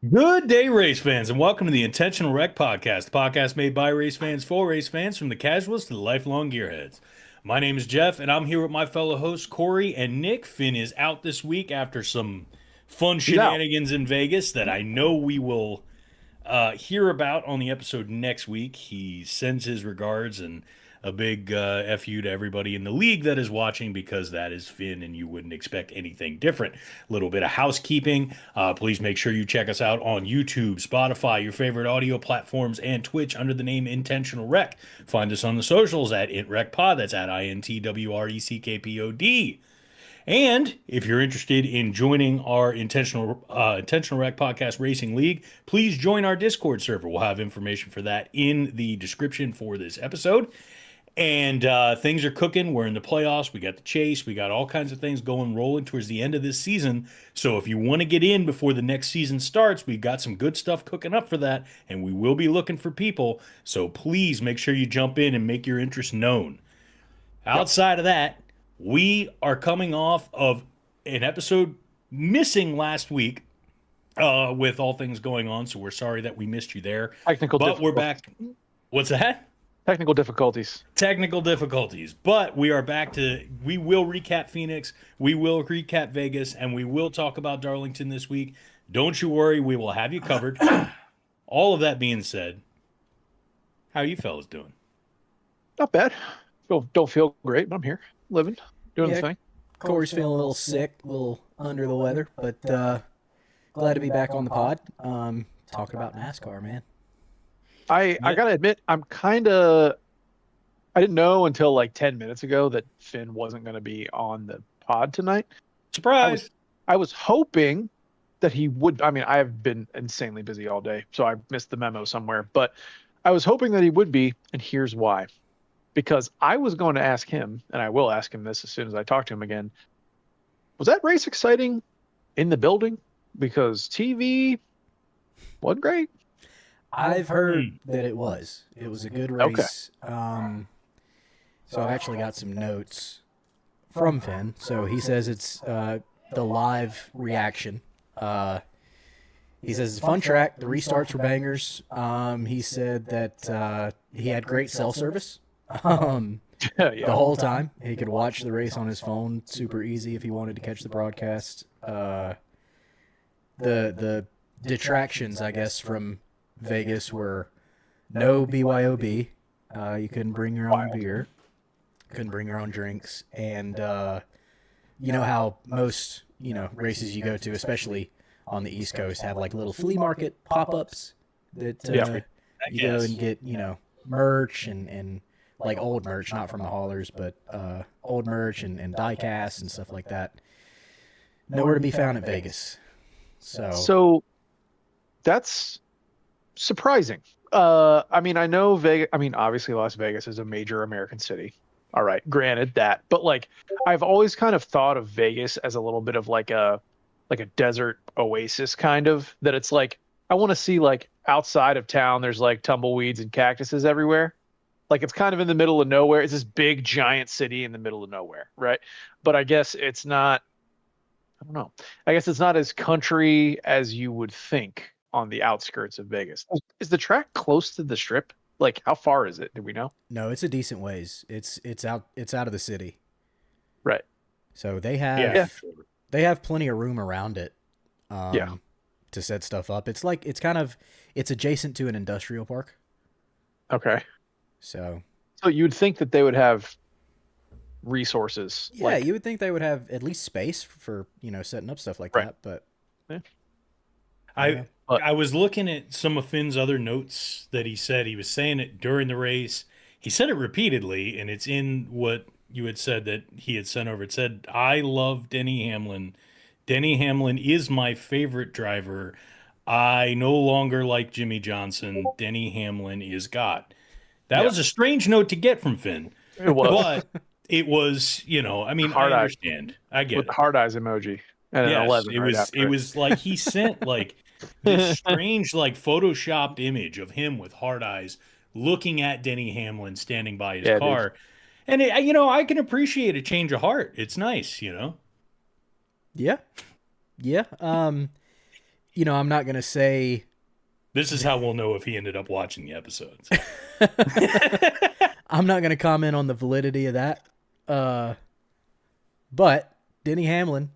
Good day, race fans, and welcome to the Intentional Wreck Podcast, the podcast made by race fans for race fans, from the casuals to the lifelong gearheads. My name is Jeff, and I'm here with my fellow hosts, Corey and Nick. Finn is out this week after some fun He's out. shenanigans in Vegas that I know we will hear about on the episode next week. He sends his regards and a big F you to everybody in the league that is watching, because that is Finn and you wouldn't expect anything different. A little bit of housekeeping. Please make sure you check us out on YouTube, Spotify, your favorite audio platforms, and Twitch under the name Intentional Rec. Find us on the socials at IntRecPod. That's at INTWRECKPOD. And if you're interested in joining our Intentional Rec Podcast Racing League, please join our Discord server. We'll have information for that in the description for this episode. And things are cooking. We're in the playoffs. We got the chase. We got all kinds of things going, rolling towards the end of this season. So if you want to get in before the next season starts, we've got some good stuff cooking up for that. And we will be looking for people. So please make sure you jump in and make your interest known. Outside of that, we are coming off of an episode missing last week with all things going on. So we're sorry that we missed you there. Technical But we're difficulties. back. What's that? Technical difficulties. Technical difficulties, but we are back to, we will recap Phoenix, we will recap Vegas, and we will talk about Darlington this week. Don't you worry, we will have you covered. All of that being said, how are you fellas doing? Not bad. Don't feel great, but I'm here, living, doing the thing. Corey's feeling a little sick, a little under the weather, but glad to be back on the pod. Talking about NASCAR, man. I gotta admit, I didn't know until like 10 minutes ago that Finn wasn't gonna be on the pod tonight. Surprise! I was hoping that he would. I mean, I have been insanely busy all day, so I missed the memo somewhere. But I was hoping that he would be, and here's why. Because I was going to ask him, and I will ask him this as soon as I talk to him again. Was that race exciting in the building? Because TV wasn't great. I've heard that it was. It was a good race. So I've actually got some notes from Finn. So he says it's the live reaction. He says it's a fun track. The restarts were bangers. He said that he had great cell service. The whole time. He could watch the race on his phone super easy if he wanted to catch the broadcast. The detractions, I guess, from Vegas were no BYOB. You couldn't bring your own beer. Couldn't bring your own drinks. And you know how most, races you go to, especially on the East Coast, have like little flea market pop-ups that you go and get, merch and like old merch, not from the haulers, but old merch and die casts and stuff like that. Nowhere to be found at Vegas. So that's surprising. I mean, I know Vegas. I mean, obviously, Las Vegas is a major American city. All right, granted that, but like, I've always kind of thought of Vegas as a little bit of like a desert oasis kind of. That it's like, I want to see, like, outside of town, there's like tumbleweeds and cactuses everywhere. Like, it's kind of in the middle of nowhere. It's this big giant city in the middle of nowhere, right? But I guess it's not. I don't know. I guess it's not as country as you would think on the outskirts of Vegas. Is the track close to the Strip? Like, how far is it? Do we know? No, it's a decent ways. It's out of the city. Right. So they have plenty of room around it. To set stuff up. It's adjacent to an industrial park. Okay. So you'd think that they would have resources. Yeah, you would think they would have at least space for, setting up stuff like that, but I was looking at some of Finn's other notes that he said. He was saying it during the race. He said it repeatedly, and it's in what you had said that he had sent over. It said, "I love Denny Hamlin. Denny Hamlin is my favorite driver. I no longer like Jimmy Johnson. Denny Hamlin is God." That was a strange note to get from Finn. It was. But it was, I mean, Hard I eye. understand. I get With it. the hard eyes emoji. And an Yes, 11 right after it was like he sent like this strange, like, photoshopped image of him with hard eyes looking at Denny Hamlin standing by his car. And I can appreciate a change of heart. It's nice, Yeah. I'm not going to say. This is how we'll know if he ended up watching the episodes. I'm not going to comment on the validity of that. But Denny Hamlin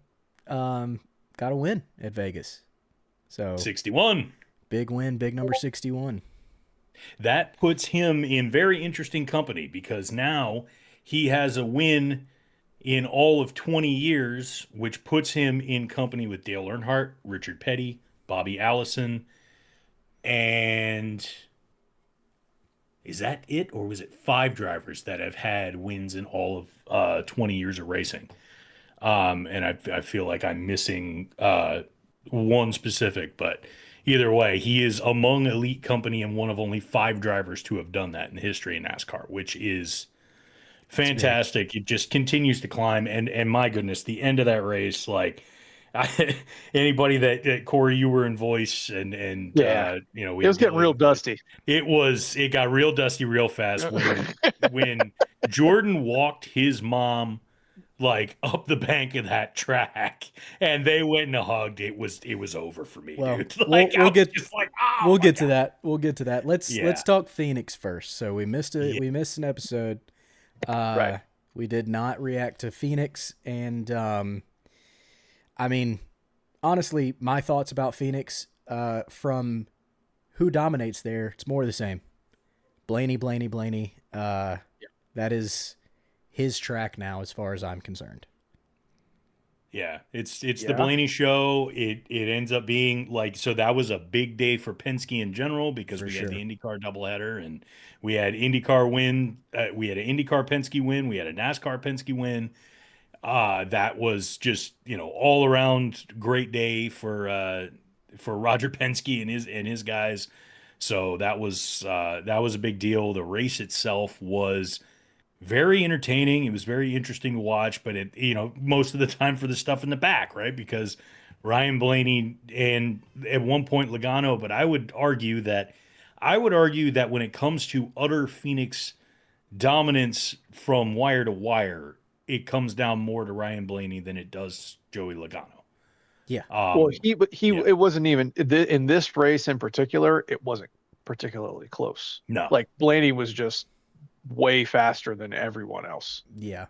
got a win at Vegas. So 61. Big win, big number 61. That puts him in very interesting company because now he has a win in all of 20 years, which puts him in company with Dale Earnhardt, Richard Petty, Bobby Allison, and is that it? Or was it 5 drivers that have had wins in all of 20 years of racing? And I feel like I'm missing one specific, but either way, he is among elite company and one of only 5 drivers to have done that in the history of NASCAR, which is fantastic. It just continues to climb. And my goodness, the end of that race, like anybody that Corey, you were in voice and Yeah. we It was getting real dusty. It got real dusty real fast when Jordan walked his mom like up the bank of that track and they went and hugged. It was over for me, Well, dude. Like, we'll get just like, we'll get to that. We'll get to that. Let's Yeah. talk Phoenix first. So we missed an episode. Right. We did not react to Phoenix, and I mean, honestly, my thoughts about Phoenix from who dominates there, it's more of the same. Blaney. That is his track now, as far as I'm concerned. Yeah, it's the Blaney show. It ends up being like, so that was a big day for Penske in general because we had the IndyCar doubleheader and we had IndyCar win. We had an IndyCar Penske win. We had a NASCAR Penske win. That was just, all around great day for Roger Penske and his guys. So that was a big deal. The race itself was very entertaining. It was very interesting to watch, but most of the time for the stuff in the back, right? Because Ryan Blaney and at one point Logano, but I would argue that when it comes to utter Phoenix dominance from wire to wire, it comes down more to Ryan Blaney than it does Joey Logano. Yeah. Well, it wasn't even in this race in particular. It wasn't particularly close. No, like Blaney was just way faster than everyone else. Yeah,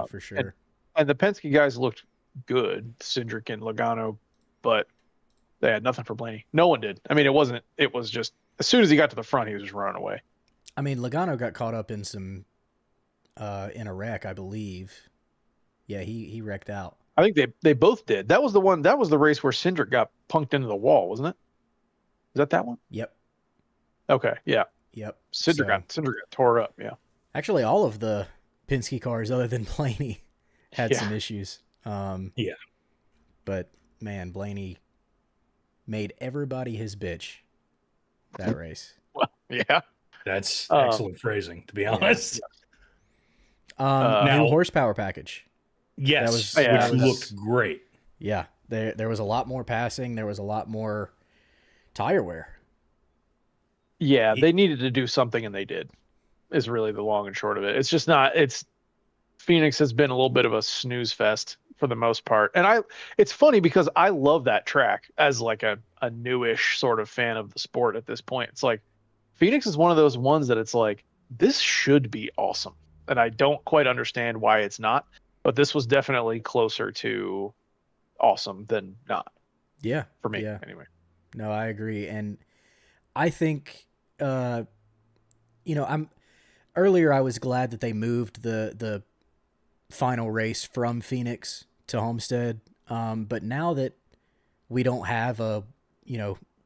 for sure. And the Penske guys looked good, Cindric and Logano, but they had nothing for Blaney. No one did. I mean, it was just as soon as he got to the front, he was just running away. I mean, Logano got caught up in some in a wreck, I believe. Yeah, he wrecked out. I think they both did. That was the race where Cindric got punked into the wall, wasn't it? Is that one? Yep. Okay, yeah. Yep. Cindric got tore up, yeah. Actually, all of the Penske cars, other than Blaney, had some issues. But man, Blaney made everybody his bitch that race. Well, yeah, that's excellent phrasing, to be honest. New horsepower package. Yes, which looked great. Yeah, there was a lot more passing. There was a lot more tire wear. Yeah, they needed to do something, and they did. Is really the long and short of it. It's just not. Phoenix has been a little bit of a snooze fest for the most part, and it's funny because I love that track as like a newish sort of fan of the sport at this point. It's like Phoenix is one of those ones that it's like this should be awesome, and I don't quite understand why it's not. But this was definitely closer to awesome than not. Yeah, for me anyway. No, I agree, and I think earlier I was glad that they moved the final race from Phoenix to Homestead. But now that we don't have a,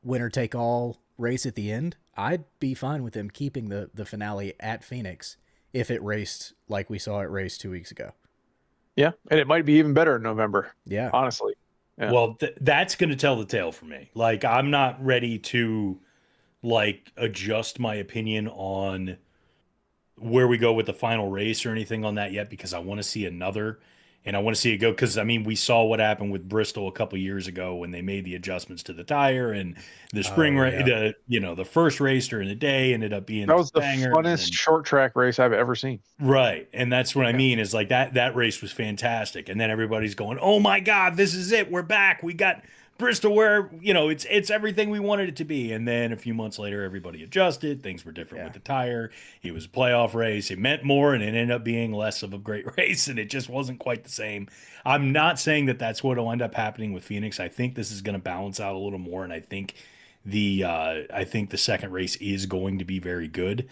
winner take all race at the end, I'd be fine with them keeping the finale at Phoenix if it raced like we saw it race 2 weeks ago. Yeah. And it might be even better in November. Yeah. Honestly. Yeah. Well, that's going to tell the tale for me. Like, I'm not ready to adjust my opinion on where we go with the final race or anything on that yet, because I want to see another, and I want to see it go. Cause I mean, we saw what happened with Bristol a couple years ago when they made the adjustments to the tire and the spring the first race during the day ended up being, that was the funnest short track race I've ever seen. Right. And that's what I mean is like that race was fantastic. And then everybody's going, oh my God, this is it. We're back. We got Bristol where, it's everything we wanted it to be. And then a few months later, everybody adjusted. Things were different with the tire. It was a playoff race. It meant more, and it ended up being less of a great race, and it just wasn't quite the same. I'm not saying that that's what will end up happening with Phoenix. I think this is going to balance out a little more, and I think the second race is going to be very good.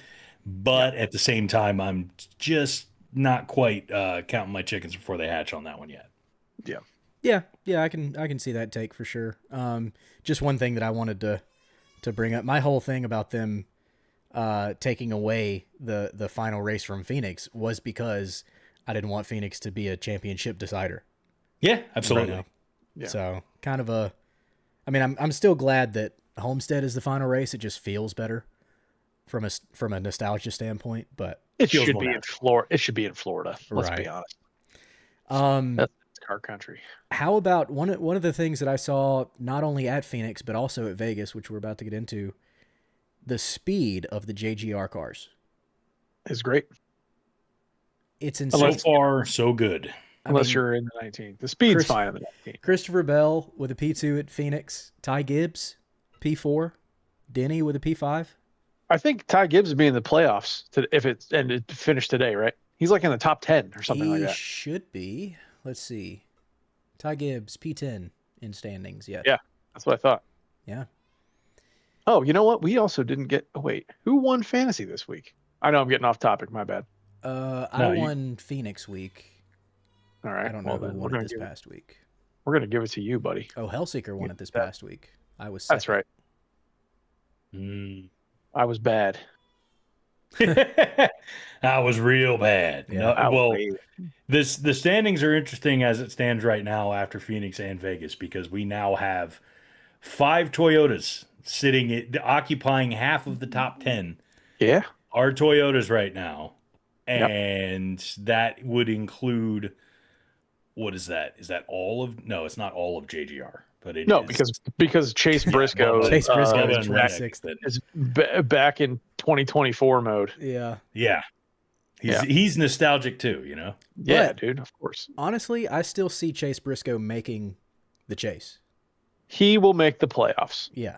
But at the same time, I'm just not quite counting my chickens before they hatch on that one yet. Yeah, I can see that take for sure. Just one thing that I wanted to bring up. My whole thing about them taking away the final race from Phoenix was because I didn't want Phoenix to be a championship decider. Yeah, absolutely. Right yeah. So kind of I'm still glad that Homestead is the final race. It just feels better from a nostalgia standpoint, but it should be in Florida. It should be in Florida. Let's be honest. That's our country. How about one of the things that I saw not only at Phoenix but also at Vegas, which we're about to get into, the speed of the JGR cars is great. It's insane. So far, so good. Unless you're in the 19. The speed's fine in the 19. Christopher Bell with a P2 at Phoenix. Ty Gibbs, P4. Denny with a P5. I think Ty Gibbs would be in the playoffs if it finished today, right? He's like in the top 10 or something like that. He should be. Let's see. Ty Gibbs, P10 in standings yet. Yeah, that's what I thought. Yeah. Oh, you know what? We also didn't get... Oh, wait. Who won fantasy this week? I know I'm getting off topic. My bad. I won Phoenix week. All right. I don't know who won it this past week. We're going to give it to you, buddy. Oh, Hellseeker won it this past week. I was second. That's right. I was bad. I was real bad. Yeah, the standings are interesting as it stands right now after Phoenix and Vegas, because we now have 5 Toyotas occupying half of the top 10. Yeah. Are Toyotas right now. And that would include, what is that? Is that all of, no, it's not all of JGR. But it is. because Chase Briscoe is 26th. is back in 2024 mode. Yeah. He's nostalgic too, Yeah, dude, of course. Honestly, I still see Chase Briscoe making the chase. He will make the playoffs. Yeah.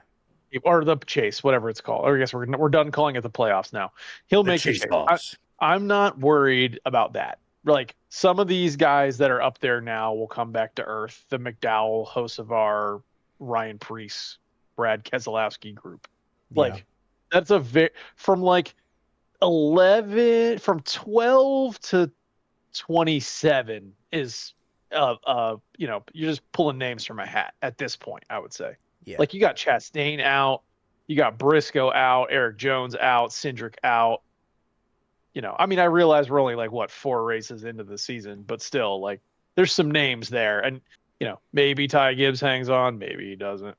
Or the chase, whatever it's called. Or I guess we're done calling it the playoffs now. He'll make the chase. I'm not worried about that. Like, some of these guys that are up there now will come back to earth. The McDowell, Hocevar, Ryan Preece, Brad Keselowski group. Like, that's from 12 to 27 is, you're just pulling names from a hat at this point, I would say. Yeah. Like, you got Chastain out, you got Briscoe out, Eric Jones out, Cindric out. I realize we're only 4 races into the season, but still, there's some names there, and maybe Ty Gibbs hangs on, maybe he doesn't.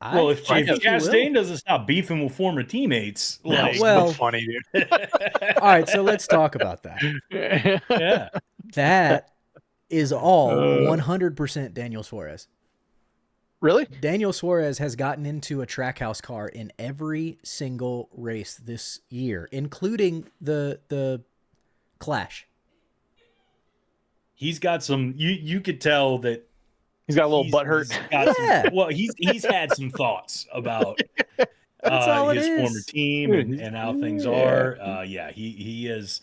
Well, if Chastain doesn't stop beefing with former teammates, funny, dude. All right, so let's talk about that. Yeah, that is all 100% Daniel Suarez. Really? Daniel Suarez has gotten into a Trackhouse car in every single race this year, including the Clash. He's got some. You could tell that he's got a little butthurt. He's had some thoughts about his former team and how things are. He is.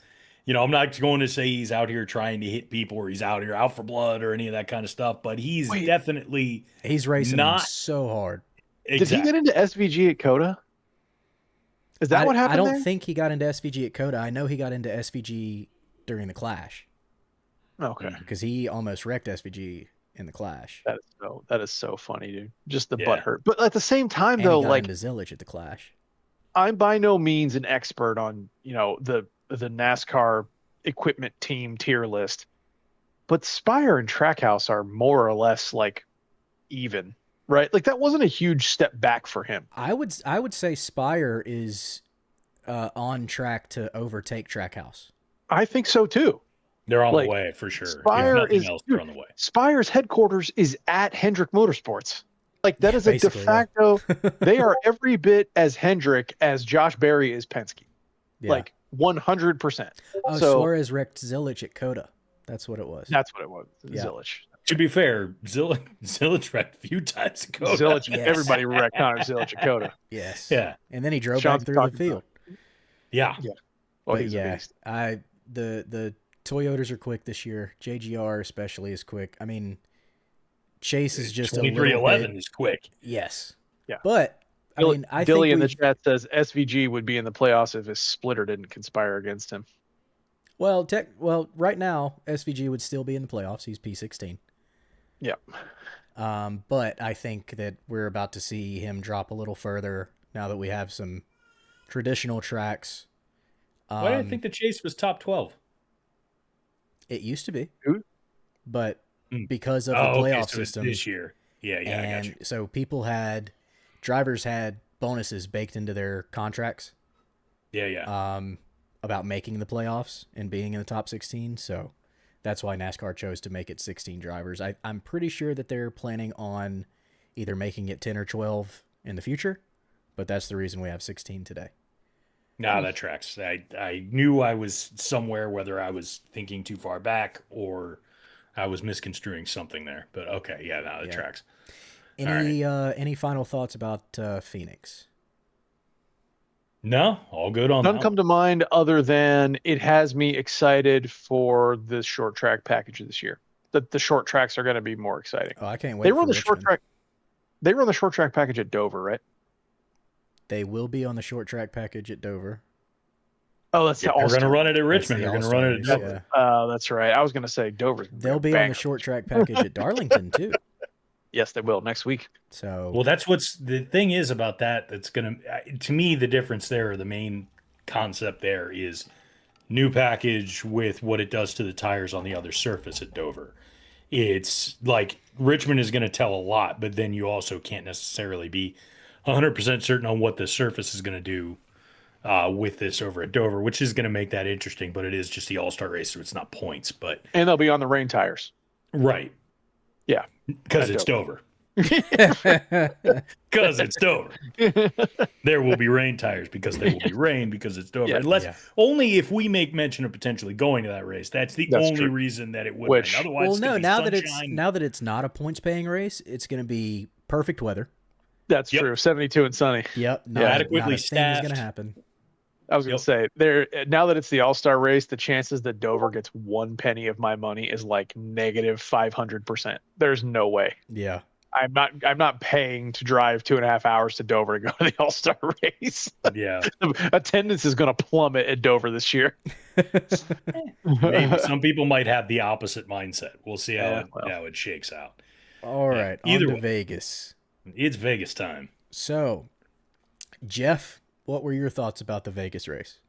I'm not going to say he's out here trying to hit people or he's out here out for blood or any of that kind of stuff, but he's definitely racing them so hard. Exactly. Did he get into SVG at Coda? Is that what happened? I don't think he got into SVG at Coda. I know he got into SVG during the Clash. Okay. Because he almost wrecked SVG in the Clash. That is so funny, dude. Just the butt hurt. But at the same time, though, he got into Zillage at the Clash. I'm by no means an expert on the NASCAR equipment team tier list, but Spire and Trackhouse are more or less even, right? That wasn't a huge step back for him. I would say Spire is on track to overtake Trackhouse. I think so too. They're on the way for sure. Spire they're on the way. Spire's headquarters is at Hendrick Motorsports. That is a de facto. Yeah. They are every bit as Hendrick as Josh Berry is Penske. Yeah. 100%. Suarez wrecked Zillage at Coda. That's what it was. Zillage. To be fair, Zillage wrecked a few times ago. Zillage, Yes. everybody wrecked Connor Zillage at Coda. Yes. Yeah. And then he drove Sean's back through the talking field. Yeah. Well, But he's a beast. the Toyotas are quick this year. JGR especially is quick. I mean, Chase is just a little 2311 bit. is quick. Yes. Yeah. But I mean, I Dilly think in the we've, chat says SVG would be in the playoffs if his splitter didn't conspire against him. well, right now SVG would still be in the playoffs. He's P16. Yeah. But I think that we're about to see him drop a little further now that we have some traditional tracks. Why did I think the Chase was top 12? It used to be, Who? but because of the playoff so it's system this year. Yeah, I got and you. so drivers had bonuses baked into their contracts Yeah. about making the playoffs and being in the top 16. So that's why NASCAR chose to make it 16 drivers. I'm pretty sure that they're planning on either making it 10 or 12 in the future, but that's the reason we have 16 today. No, that tracks. I knew I was somewhere, whether I was thinking too far back or I was misconstruing something there. But okay, yeah, no, that tracks. Any final thoughts about Phoenix? No, all good on None that come to mind other than it has me excited for the short track package this year. That the short tracks are going to be more exciting. Oh, I can't wait. They run for the short Richmond. track. They run the short track package at Dover, right? They will be on the short track package at Dover. Oh, that's We're the going to All-Star. run it at That's Richmond. the We're going to All-Star run it at race, Dover. yeah. That's right. I was going to say Dover's. They'll be on the short track package at Darlington too. Yes, they will next week. So Well, that's what's the thing is about that. That's going to me, the difference there, or the main concept there is new package with what it does to the tires on the other surface at Dover. It's like Richmond is going to tell a lot, but then you also can't necessarily be 100% certain on what the surface is going to do with this over at Dover, which is going to make that interesting. But it is just the All-Star race, so it's not points. But And they'll be on the rain tires. right, Yeah. because At it's Dover. Because it's Dover. There will be rain tires because there will be rain because it's Dover. Yeah. Unless only if we make mention of potentially going to that race. That's the only true. reason that it would. Which- Rain. Otherwise, well, it's no. gonna be Now that sunshine. it's not a points paying race, it's going to be perfect weather. That's Yep. true. 72 and sunny. Yep. Yeah, adequately not a thing is staffed. going to happen. I was going to say, now that it's the All-Star race, the chances that Dover gets 1 penny of my money is like negative 500%. There's no way. Yeah. I'm not paying to drive 2.5 hours to Dover to go to the All-Star race. Yeah, Attendance is going to plummet at Dover this year. maybe some people might have the opposite mindset. We'll see Yeah, how it shakes out. All right. Either On to way. Vegas. It's Vegas time. So, Jeff, what were your thoughts about the Vegas race?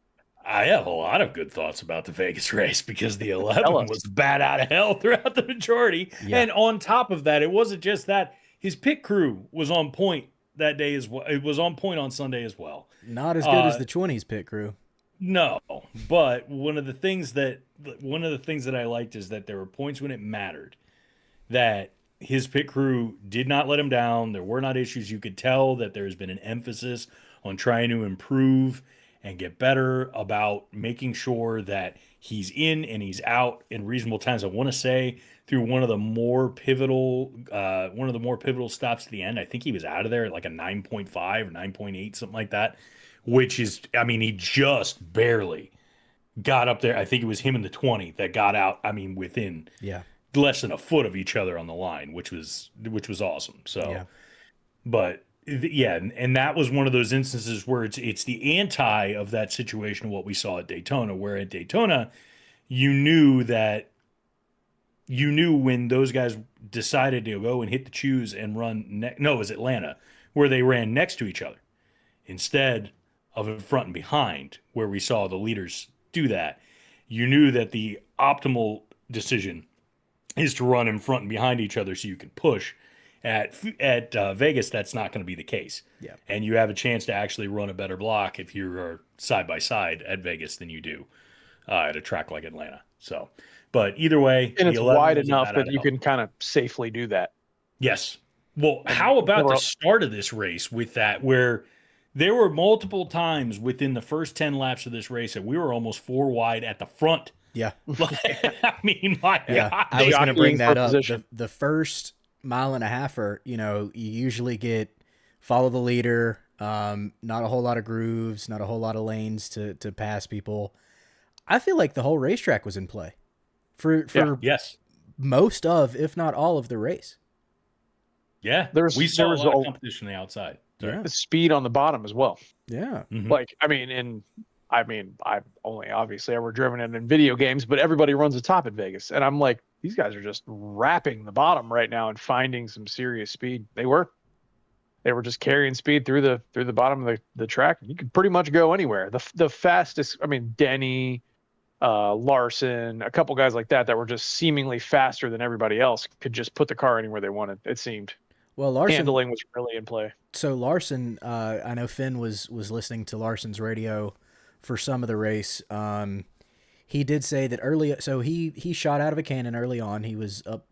I have a lot of good thoughts about the Vegas race because the 11 Tell us. was bad out of hell throughout the majority. Yeah. And on top of that, it wasn't just that. His pit crew was on point that day as well. It was on point on Sunday as well. Not as good as the 20s pit crew. No, but one of the things that I liked is that there were points when it mattered that his pit crew did not let him down. There were not issues. You could tell that there's been an emphasis on trying to improve and get better about making sure that he's in and he's out in reasonable times. I want to say through one of the more pivotal stops at the end. I think he was out of there at like a 9.5 or 9.8, something like that, which is, I mean, he just barely got up there. I think it was him in the 20 that got out. I mean, within Yeah. less than a foot of each other on the line, which was awesome. So, Yeah. but yeah, and that was one of those instances where it's the anti of that situation of what we saw at Daytona, where at Daytona, you knew when those guys decided to go and hit the choose and run. It was Atlanta, where they ran next to each other instead of in front and behind, where we saw the leaders do that. You knew that the optimal decision is to run in front and behind each other so you can push. At Vegas, that's not going to be the case. Yeah. And you have a chance to actually run a better block if you are side by side at Vegas than you do at a track like Atlanta. So, but either way, And the it's 11 wide was enough about that out of you hell. can kind of safely do that. Yes. Well, how about the start of this race with that, where there were multiple times within the first 10 laps of this race that we were almost 4 wide at the front Yeah. I mean, my Yeah. God. I was going to bring Jockeying for that up. position. The first mile and a halfer, you usually get follow the leader, not a whole lot of grooves, not a whole lot of lanes to pass people. I feel like the whole racetrack was in play for Yes. most of, if not all of the race. Yeah. We There saw a was lot of competition on the outside. Sorry. Yeah. speed on the bottom as well. Yeah. Mhm. Like, I've only obviously ever driven it in video games, but everybody runs the top at Vegas. And I'm like, these guys are just wrapping the bottom right now and finding some serious speed. They were just carrying speed through the bottom of the track. You could pretty much go anywhere. The fastest, Denny, Larson, a couple guys like that were just seemingly faster than everybody else, could just put the car anywhere they wanted, it seemed. Well, Larson, Handling was really in play. so Larson, I know Finn was listening to Larson's radio for some of the race. He did say that so he shot out of a cannon early on. He was up,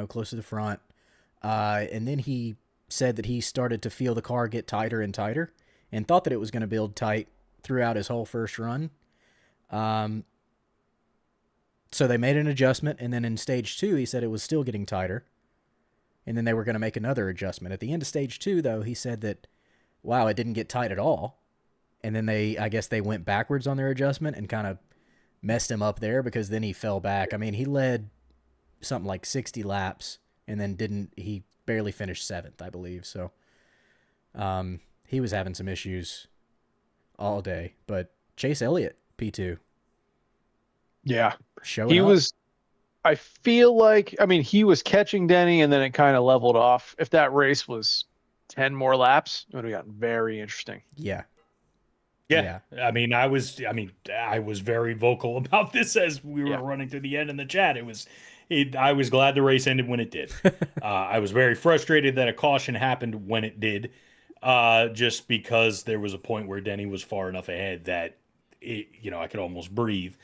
close to the front. And then he said that he started to feel the car get tighter and tighter and thought that it was going to build tight throughout his whole first run. So they made an adjustment, and then in stage 2, he said it was still getting tighter. And then they were going to make another adjustment. At the end of stage 2, though, he said that, wow, it didn't get tight at all. And then I guess they went backwards on their adjustment and kind of messed him up there, because then he fell back. I mean, he led something like 60 laps and then he barely finished 7th, I believe. So he was having some issues all day. But Chase Elliott, P2. Yeah. Showing up. I feel like, he was catching Denny, and then it kind of leveled off. If that race was 10 more laps, it would have gotten very interesting. Yeah. Yeah. I was very vocal about this as we were running through the end in the chat. I was glad the race ended when it did. I was very frustrated that a caution happened when it did, just because there was a point where Denny was far enough ahead that I could almost breathe.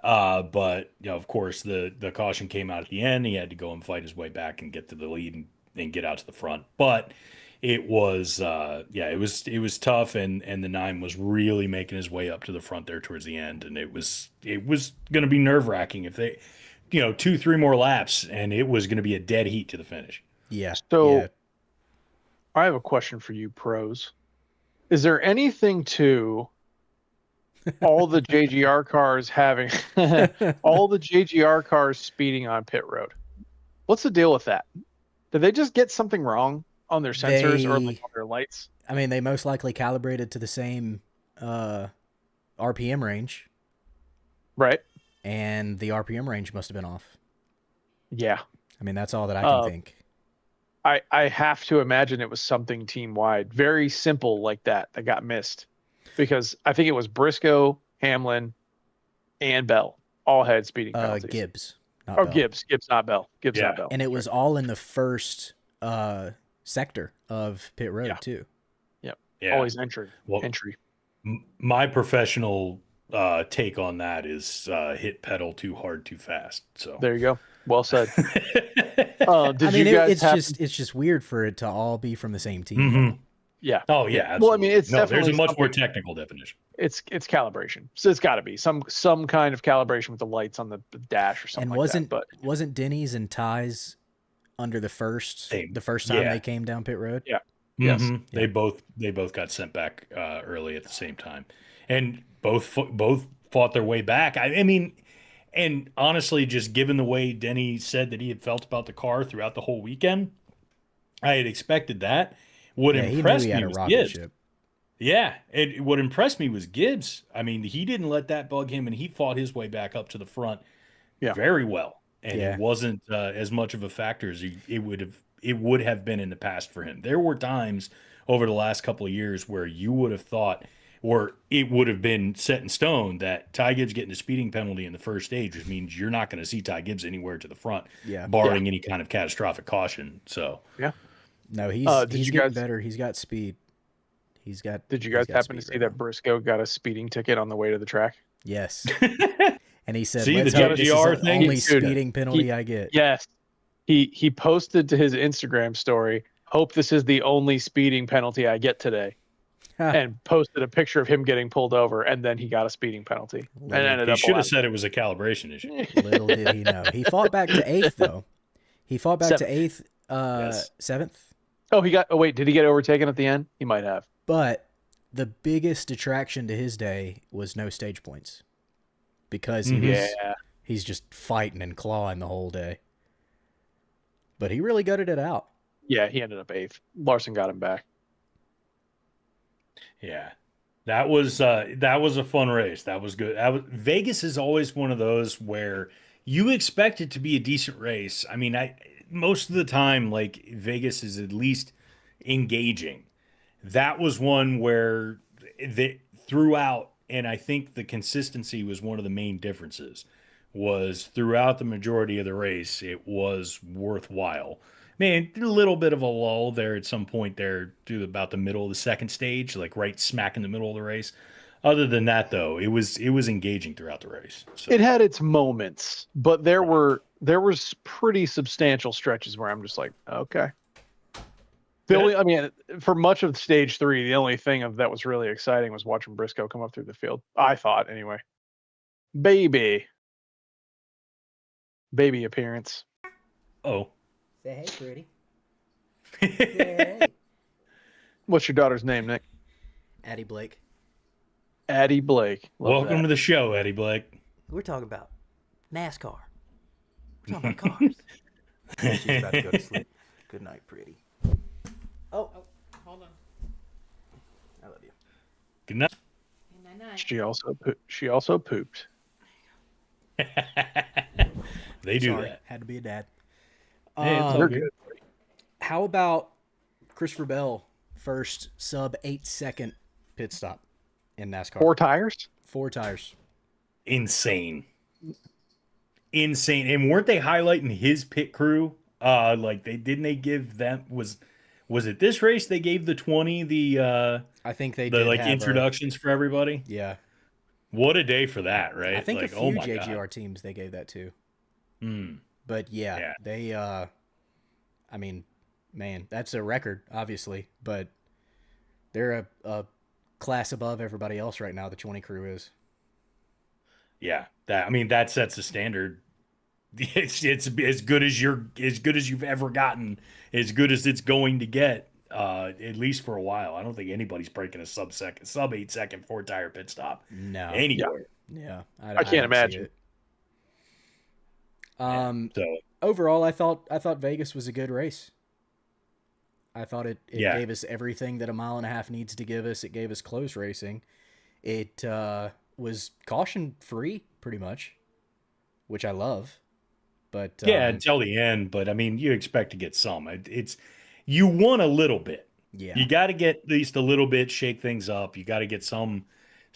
But of course the caution came out at the end. He had to go and fight his way back and get to the lead and get out to the front. But it was, it was tough, and the 9 was really making his way up to the front there towards the end. And it was going to be nerve wracking if they, 2-3 more laps, and it was going to be a dead heat to the finish. Yeah. So I have a question for you pros. Is there anything to all the JGR cars having all the JGR cars speeding on pit road? What's the deal with that? Did they just get something wrong on their sensors or like on their lights? I mean, they most likely calibrated to the same RPM range. Right. And the RPM range must have been off. Yeah. I mean, that's all that I can think. I have to imagine it was something team-wide. Very simple like that got missed. Because I think it was Briscoe, Hamlin, and Bell all had speeding penalties. Gibbs. Not Bell. Gibbs, not Bell. Not Bell. And it was all in the first sector of pit road too. Yep. Yeah. Always entry. My professional take on that is hit pedal too hard, too fast. So there you go. Well said. It's just weird for it to all be from the same team. Mm-hmm. Yeah. Oh yeah. Absolutely. Well, it's definitely there's a much more technical definition. It's calibration. So it's got to be some kind of calibration with the lights on the dash or something like that. But wasn't Denny's and Ty's under the first time they came down pit road? Yeah. Mm-hmm. Yes. They both got sent back early at the same time, and both fought their way back. I mean, and honestly, just given the way Denny said that he had felt about the car throughout the whole weekend, I had expected that. What impressed me was Gibbs. Yeah, what impressed me was Gibbs. I mean, he didn't let that bug him, and he fought his way back up to the front very well. And it wasn't as much of a factor as it would have been in the past for him. There were times over the last couple of years where you would have thought, or it would have been set in stone, that Ty Gibbs getting a speeding penalty in the first stage, which means you're not going to see Ty Gibbs anywhere to the front, barring any kind of catastrophic caution. So no, he's getting better. He's got speed. Did you guys happen to see that Briscoe got a speeding ticket on the way to the track? Yes. And he said, "See, let's the hope this is JGR the thing? only speeding penalty I get." Yes. He posted to his Instagram story, "Hope this is the only speeding penalty I get today." and posted a picture of him getting pulled over, and then he got a speeding penalty and ended He up. should have said it was a calibration issue. Little did he know. He fought back to 8th, though. He fought back to 8th, Yes. 7th. Oh, he got. Oh, wait, did he get overtaken at the end? He might have. But the biggest detraction to his day was no stage points, because he's just fighting and clawing the whole day. But he really gutted it out. Yeah, he ended up 8th. Larson got him back. Yeah, that was a fun race. That was good. Vegas is always one of those where you expect it to be a decent race. I mean, most of the time, like, Vegas is at least engaging. That was one where throughout, and I think the consistency was one of the main differences, was throughout the majority of the race, it was worthwhile. Man, a little bit of a lull there at some point there through about the middle of the second stage, like right smack in the middle of the race. Other than that, though, it was engaging throughout the race. So. It had its moments, but there was pretty substantial stretches where I'm just like, okay. I mean, for much of stage 3, the only thing that was really exciting was watching Briscoe come up through the field. I thought, anyway. Baby appearance. Oh. Say hey, pretty. Say hey. What's your daughter's name, Nick? Addie Blake. Addie Blake. Welcome to the show, Eddie Blake. We're talking about NASCAR. We're talking about cars. She's about to go to sleep. Good night, pretty. Oh, hold on. I love you. Good night. Night. She also pooped. They do Sorry, that. had to be a dad. Hey, it's all You're good. good. How about Christopher Bell, first sub 8-second pit stop in NASCAR? 4 tires? 4 tires. Insane. And weren't they highlighting his pit crew? Like they give them was it this race they gave the 20 I think they the did like have introductions for everybody? Yeah. What a day for that, right? I think like, a few oh my JGR God. teams they gave that to. Mm. But yeah, they I mean, man, that's a record, obviously, but they're a class above everybody else right now, the 20 crew is. Yeah. That sets the standard. It's as good as you've ever gotten, as good as it's going to get, at least for a while. I don't think anybody's breaking a sub 8-second 4-tire pit stop. No. Anywhere. Yeah. I can't imagine. So overall, I thought Vegas was a good race. I thought it Yeah. gave us everything that a mile and a half needs to give us. It gave us close racing. It was caution free, pretty much, which I love. But yeah, until the end. But I mean, you expect to get some. You want a little bit. yeah, You got to get at least a little bit, shake things up. You got to get some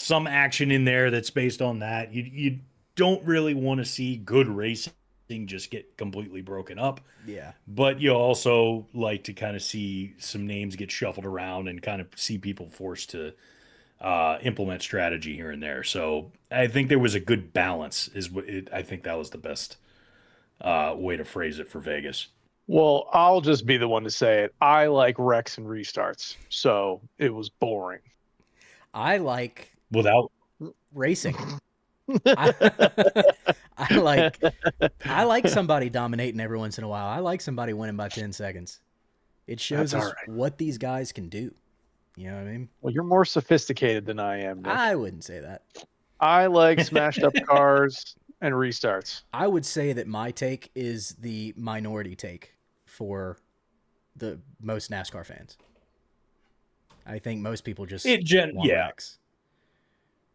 action in there that's based on that. You don't really want to see good racing just get completely broken up. yeah, But you also like to kind of see some names get shuffled around and kind of see people forced to implement strategy here and there. So I think there was a good balance. I think that was the best way to phrase it for Vegas. Well, I'll just be the one to say it. I like wrecks and restarts, so it was boring. I like Without racing. I like somebody dominating every once in a while. I like somebody winning by 10 seconds. It shows That's us all right. what these guys can do. You know what I mean? Well, you're more sophisticated than I am, Nick. I wouldn't say that. I like smashed up cars and restarts. I would say that my take is the minority take for the most NASCAR fans. I think most people just want yeah. wrecks.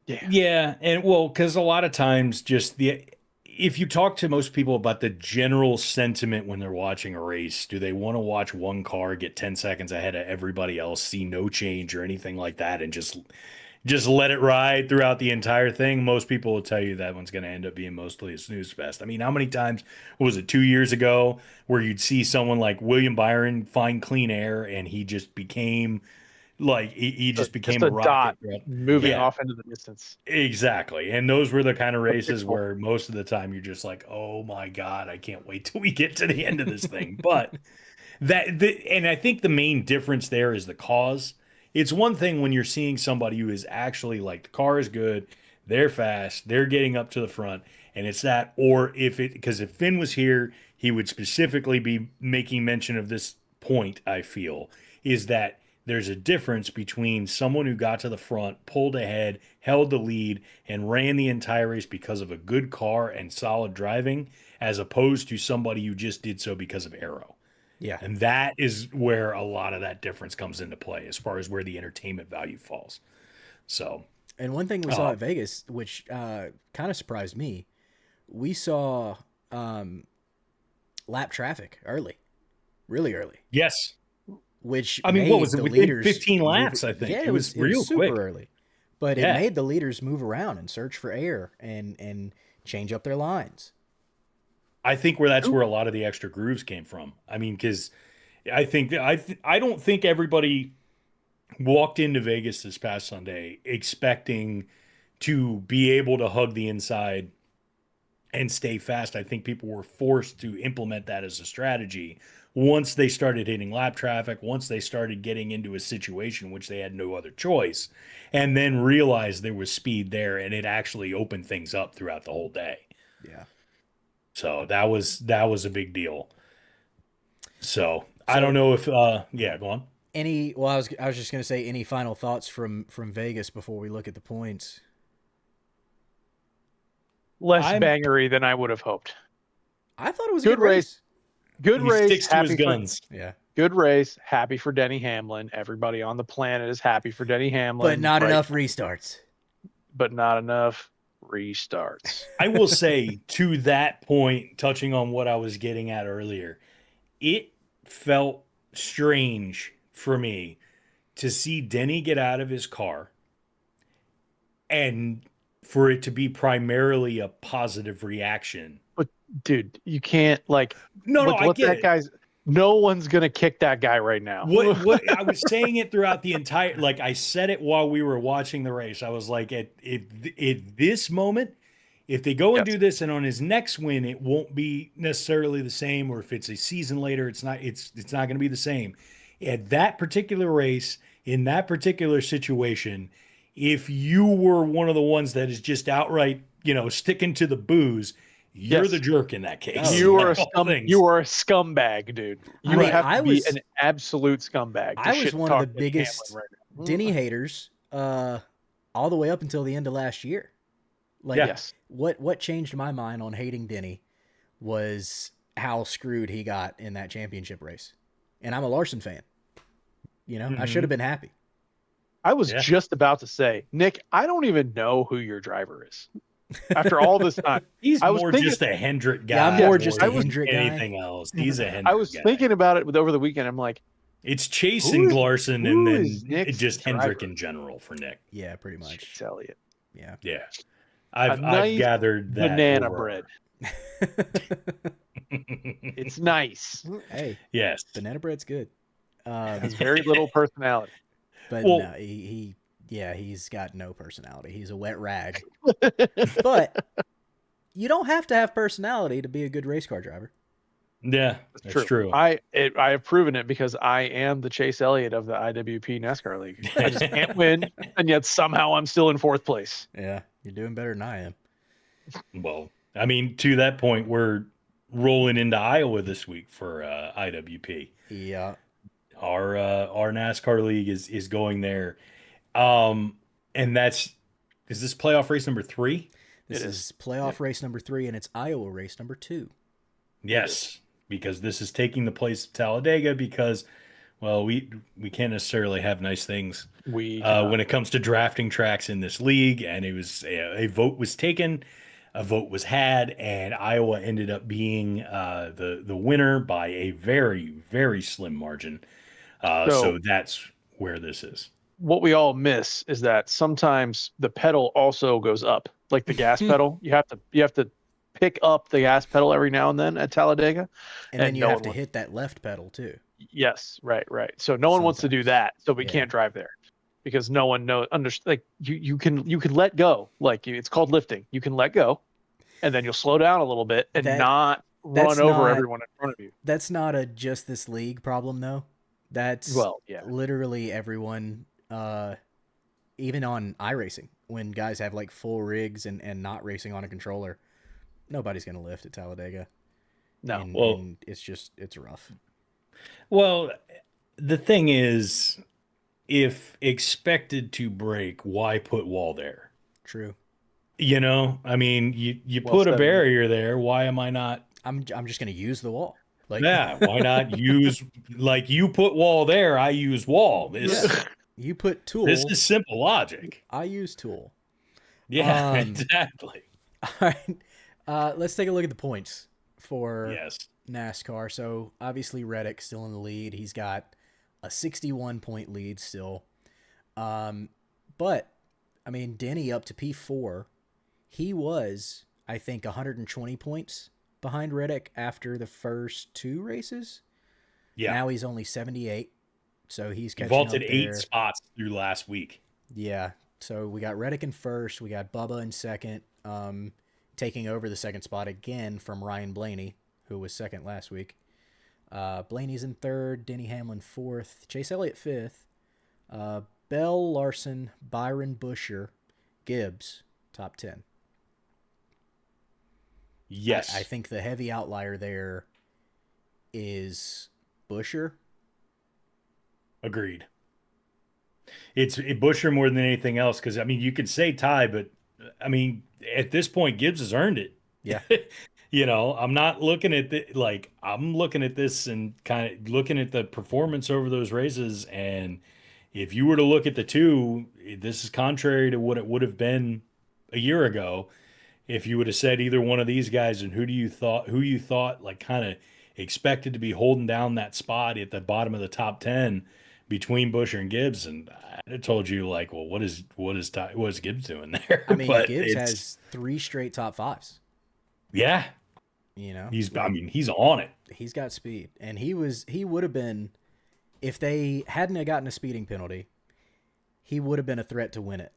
Yeah, and well, because a lot of times if you talk to most people about the general sentiment when they're watching a race, do they want to watch one car get 10 seconds ahead of everybody else, see no change or anything like that, and just let it ride throughout the entire thing? Most people will tell you that one's going to end up being mostly a snooze fest. I mean, how many times was it 2 years ago where you'd see someone like William Byron find clean air and he just became like he just became a a rocket dot throughout- moving Yeah. off into the distance. Exactly. And those were the kind of races Pixel. where most of the time you're just like, oh my God, I can't wait till we get to the end of this thing. But and I think the main difference there is the cause. it's one thing when you're seeing somebody who is actually like the car is good, they're fast, they're getting up to the front, and it's that. Or because if Finn was here, he would specifically be making mention of this point. I feel is that there's a difference between someone who got to the front, pulled ahead, held the lead, and ran the entire race because of a good car and solid driving, as opposed to somebody who just did so because of aero. Yeah. And that is where a lot of that difference comes into play as far as where the entertainment value falls. So, And one thing we saw at Vegas, which kind of surprised me, we saw lap traffic early, really early. yes. Which I mean, made what was it? the Within leaders 15 laps, I think. Yeah, it was real super quick. early. But Yeah. it made the leaders move around and search for air and change up their lines. I think that's where a lot of the extra grooves came from. I mean, because I think I don't think everybody walked into Vegas this past Sunday expecting to be able to hug the inside and stay fast. I think people were forced to implement that as a strategy once they started hitting lap traffic, once they started getting into a situation which they had no other choice, and then realized there was speed there, and it actually opened things up throughout the whole day. Yeah. So that was a big deal. So I don't know if yeah, go on. I was just gonna say, any final thoughts from Vegas before we look at the points? Less bangery than I would have hoped. I thought it was a good race. Good He race. sticks to his guns. Yeah. Good race. Happy for Denny Hamlin. Everybody on the planet is happy for Denny Hamlin. But not enough restarts. But not enough restarts. I will say, to that point, touching on what I was getting at earlier, it felt strange for me to see Denny get out of his car and for it to be primarily a positive reaction. But dude, you can't I get that it. guy's. No one's gonna kick that guy right now. What I was saying it throughout the entire, like I said it while we were watching the race. I was like, at this moment, if they go and do this, and on his next win, it won't be necessarily the same. Or if it's a season later, it's not going to be the same. At that particular race, in that particular situation, if you were one of the ones that is just outright, sticking to the booze, you're the jerk in that case. You are a scumbag, dude. You have to be an absolute scumbag. I was one of the biggest Denny haters all the way up until the end of last year. What changed my mind on hating Denny was how screwed he got in that championship race. And I'm a Larson fan. I should have been happy. I was just about to say, Nick, I don't even know who your driver is. After all this time, he's just a Hendrick guy. Yeah, I'm more just a Hendrick guy. Anything else? He's a Hendrick. I was thinking about it over the weekend. I'm like, it's Chase and Larson, and then just Hendrick in general for Nick. Yeah, pretty much. Chase Elliott. Yeah. Yeah. I've gathered that banana bread. It's nice. Hey. Yes. Banana bread's good. Has very little personality. But no, he's got no personality. He's a wet rag. But you don't have to have personality to be a good race car driver. Yeah, that's true. I have proven it because I am the Chase Elliott of the IWP NASCAR League. I just can't win, and yet somehow I'm still in fourth place. Yeah, you're doing better than I am. Well, I mean, to that point, we're rolling into Iowa this week for IWP. Yeah. Our NASCAR league is going there. And is this playoff race number 3? This is playoff race number 3, and it's Iowa race number 2. Yes, because this is taking the place of Talladega because, well, we can't necessarily have nice things when it comes to drafting tracks in this league. And it was a vote was taken, a vote was had, and Iowa ended up being the winner by a very, very slim margin. So that's where this is. What we all miss is that sometimes the pedal also goes up, like the gas pedal. You have to pick up the gas pedal every now and then at Talladega, and then you have to hit that left pedal too. Yes, right. So no one wants to do that, so we can't drive there because no one knows. Like you can let go, it's called lifting. You can let go, and then you'll slow down a little bit and not run over everyone in front of you. That's not a just this league problem though. That's literally everyone Even on iRacing, when guys have like full rigs and not racing on a controller, nobody's going to lift at Talladega. No. And it's rough. Well, the thing is, if expected to break, why put wall there? True. You know, I mean, you Well put a said. barrier there. Why am I not? I'm just going to use the wall. Like, Yeah, why not use, like, you put wall there, I use wall. yeah. You put tool. This is simple logic. I use tool. Yeah, exactly. All right. Let's take a look at the points for Yes. NASCAR. So obviously Reddick still in the lead. He's got a 61 point lead still. But I mean, Denny up to P4. He was, I think, 120 points behind Reddick after the first 2 races. Yeah. Now he's only 78. So he's He catching vaulted up 8 there. spots through last week. Yeah. So we got Reddick in first. We got Bubba in second, taking over the second spot again from Ryan Blaney, who was second last week. Blaney's in third. Denny Hamlin fourth. Chase Elliott fifth. Bell, Larson, Byron, Busher, Gibbs, top 10. Yes. I think the heavy outlier there is Busher. Agreed. It's Busher more than anything else, because, I mean, you could say tie, but, I mean, at this point, Gibbs has earned it. Yeah. You know, I'm not looking at I'm looking at this and kind of looking at the performance over those races. And if you were to look at the two, this is contrary to what it would have been a year ago. If you would have said either one of these guys, and who you thought like kind of expected to be holding down that spot at the bottom of the top 10 between Busher and Gibbs, and I told you, like, well, what is Gibbs doing there? I mean, But Gibbs has 3 straight top 5s. Yeah. You know, he's on it. He's got speed, and he would have been, if they hadn't have gotten a speeding penalty, he would have been a threat to win it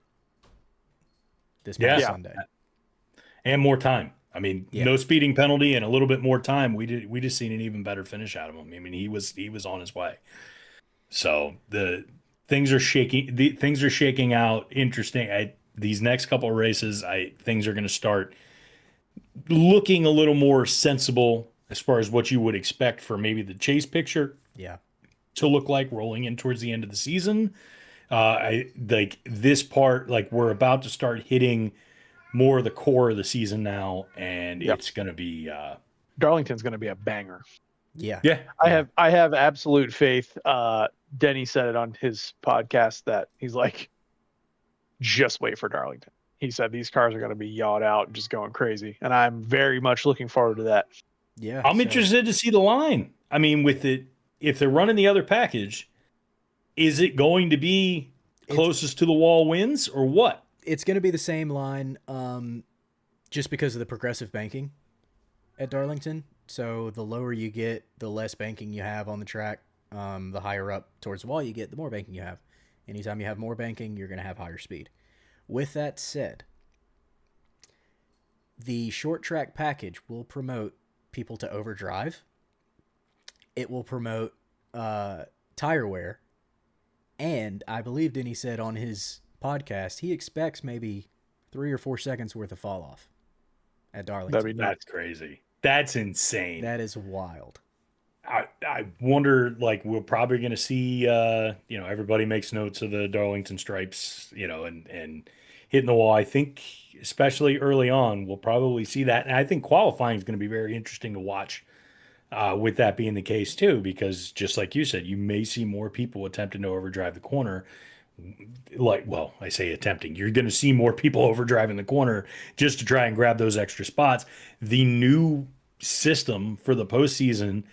this past Sunday. And more time. I mean, no speeding penalty and a little bit more time. We just seen an even better finish out of him. I mean, he was on his way. So things are shaking out interesting. These next couple of races, things are going to start looking a little more sensible as far as what you would expect for maybe the chase picture to look like rolling in towards the end of the season. I like this part, like, we're about to start hitting more of the core of the season now, and it's going to be Darlington's going to be a banger. Yeah. I have absolute faith. Denny said it on his podcast that he's like, just wait for Darlington. He said these cars are going to be yawed out and just going crazy, and I'm very much looking forward to that. Yeah, I'm interested to see the line. I mean, with it, if they're running the other package, is it going to be closest to the wall wins or what? It's going to be the same line, just because of the progressive banking at Darlington. So the lower you get, the less banking you have on the track. The higher up towards the wall you get, the more banking you have. Anytime you have more banking, you're going to have higher speed. With that said, the short track package will promote people to overdrive. It will promote tire wear. And I believe Denny said on his podcast, he expects maybe 3 or 4 seconds worth of fall off at Darlington. That's crazy. That's insane. That is wild. I wonder, like, we're probably going to see, everybody makes notes of the Darlington stripes, and hitting the wall. I think, especially early on, we'll probably see that. And I think qualifying is going to be very interesting to watch with that being the case, too, because just like you said, you may see more people attempting to overdrive the corner. I say attempting. You're going to see more people overdriving the corner just to try and grab those extra spots. The new system for the postseason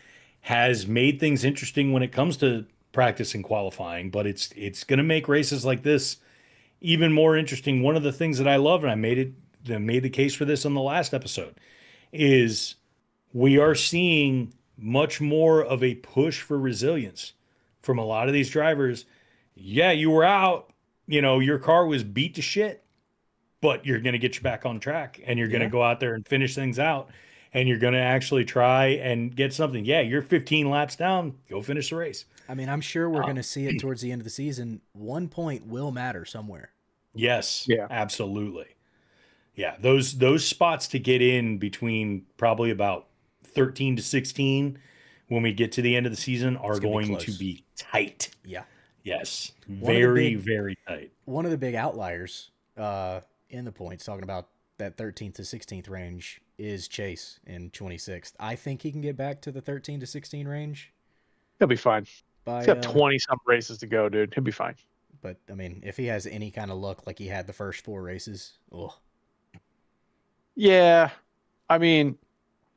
has made things interesting when it comes to practice and qualifying, but it's going to make races like this even more interesting. One of the things that I love, and I made the case for this on the last episode, is we are seeing much more of a push for resilience from a lot of these drivers. Yeah, you were out, your car was beat to shit, but you're going to get you back on track, and you're going to go out there and finish things out. And you're going to actually try and get something. Yeah, you're 15 laps down. Go finish the race. I mean, I'm sure we're going to see it towards the end of the season. 1 point will matter somewhere. Yes, Yeah. absolutely. Yeah, those spots to get in between probably about 13 to 16 when we get to the end of the season are going to be tight. Yeah. Yes, One of the very, big- very tight. One of the big outliers in the points, talking about that 13th to 16th range, is Chase in 26th. I think he can get back to the 13 to 16 range. He'll be fine. By, He's got 20-some races to go, dude. He'll be fine. But, I mean, if he has any kind of luck like he had the first 4 races, ugh. Yeah. I mean,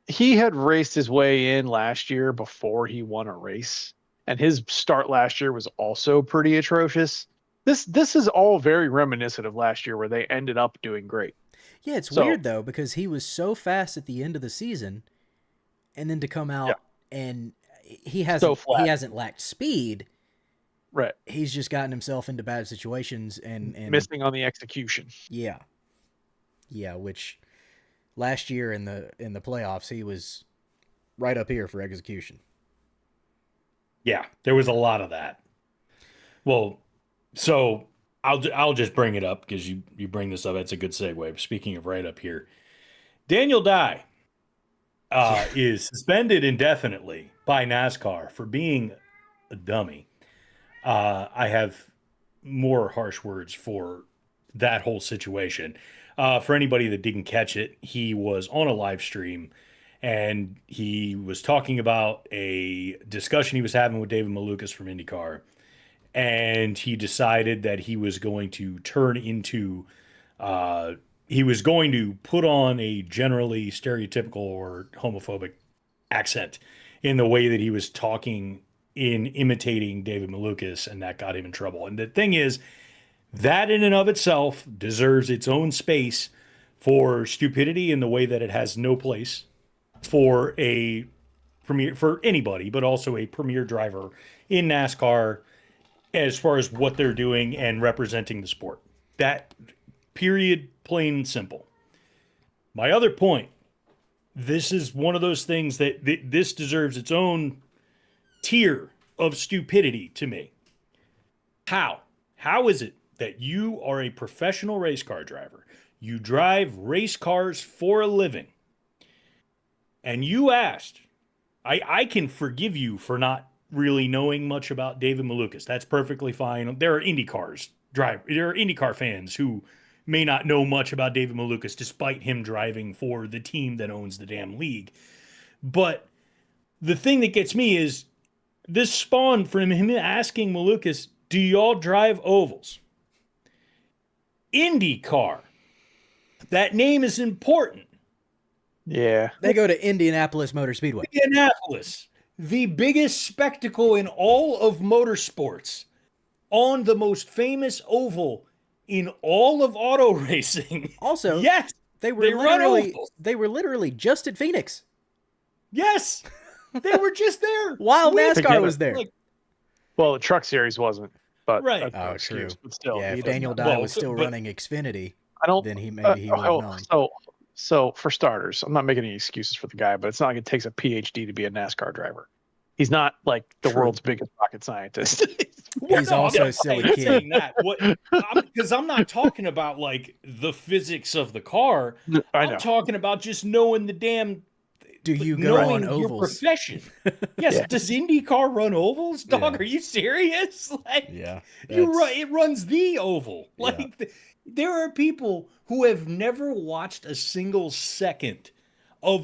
he had raced his way in last year before he won a race, and his start last year was also pretty atrocious. This is all very reminiscent of last year where they ended up doing great. Yeah, it's weird, though, because he was so fast at the end of the season, and then to come out and he hasn't lacked speed. Right. He's just gotten himself into bad situations and missing on the execution. Yeah. Yeah, which last year in the playoffs he was right up here for execution. Yeah, there was a lot of that. Well, so I'll just bring it up because you bring this up. That's a good segue. Speaking of right up here, Daniel Dye is suspended indefinitely by NASCAR for being a dummy. I have more harsh words for that whole situation. For anybody that didn't catch it, he was on a live stream and he was talking about a discussion he was having with David Malukas from IndyCar. And he decided that he was going to he was going to put on a generally stereotypical or homophobic accent in the way that he was talking in imitating David Malukas, and that got him in trouble. And the thing is, that in and of itself deserves its own space for stupidity in the way that it has no place for for anybody, but also a premier driver in NASCAR as far as what they're doing and representing the sport. That period, plain and simple. My other point, this is one of those things that this deserves its own tier of stupidity to me. How is it that you are a professional race car driver? You drive race cars for a living. And you asked, I can forgive you for not really knowing much about David Malukas. That's perfectly fine. There are IndyCar fans who may not know much about David Malukas despite him driving for the team that owns the damn league. But the thing that gets me is this spawned from him asking Malukas, do y'all drive ovals? IndyCar. That name is important. Yeah. They go to Indianapolis Motor Speedway. Indianapolis, the biggest spectacle in all of motorsports, on the most famous oval in all of auto racing. Also, yes, they were literally just at Phoenix. Yes, they were just there while NASCAR was there. Well, the Truck Series wasn't, but right. No excuse, but still, yeah. If Daniel Dye was still running Xfinity, then he would have known. So for starters, I'm not making any excuses for the guy, but it's not like it takes a PhD to be a NASCAR driver. He's not like the world's biggest rocket scientist. He's also a silly kid. Because I'm not talking about like the physics of the car. I'm talking about just knowing the damn. Do you go on ovals? Your profession. Yes. Yeah. Does IndyCar run ovals? Dog, are you serious? Like, yeah. It runs the oval. Like, there are people who have never watched a single second of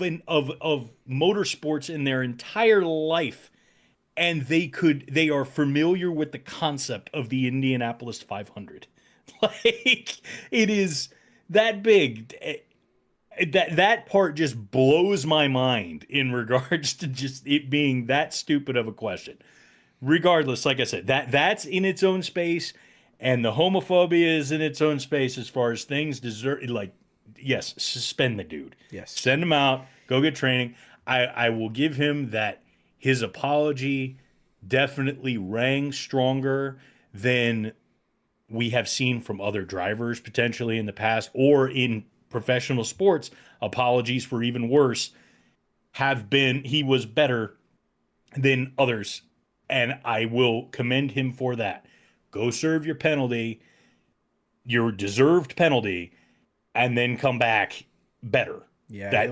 motorsports in their entire life, and they are familiar with the concept of the Indianapolis 500. Like, it is that big. That part just blows my mind in regards to just it being that stupid of a question. Regardless, like I said, that's in its own space, and the homophobia is in its own space as far as things deserve. Like, yes, suspend the dude. Yes, send him out. Go get training. I will give him that. His apology definitely rang stronger than we have seen from other drivers potentially in the past, or in professional sports. Apologies for even worse have been. He was better than others And I will commend him for that. Go serve your penalty, your deserved penalty, and then come back better. Yeah,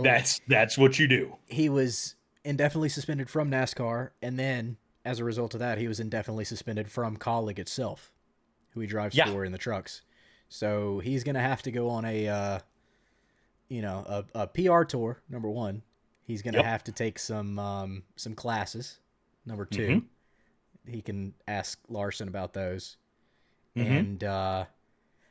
That's what you do. he was indefinitely suspended from NASCAR, and then as a result of that, he was indefinitely suspended from Colleague itself, who he drives for in the trucks. So he's gonna have to go on a PR tour. Number one, he's gonna have to take some classes. Number two, he can ask Larson about those. And yeah,